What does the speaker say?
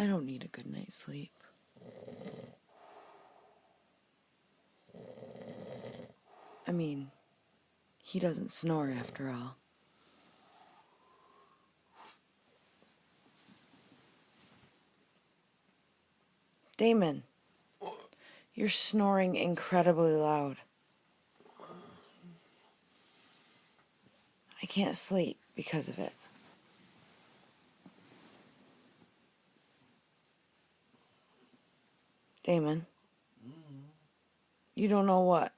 I don't need a good night's sleep. I mean, he doesn't snore after all. Damon, you're snoring incredibly loud. I can't sleep because of it. Damon, you don't know what?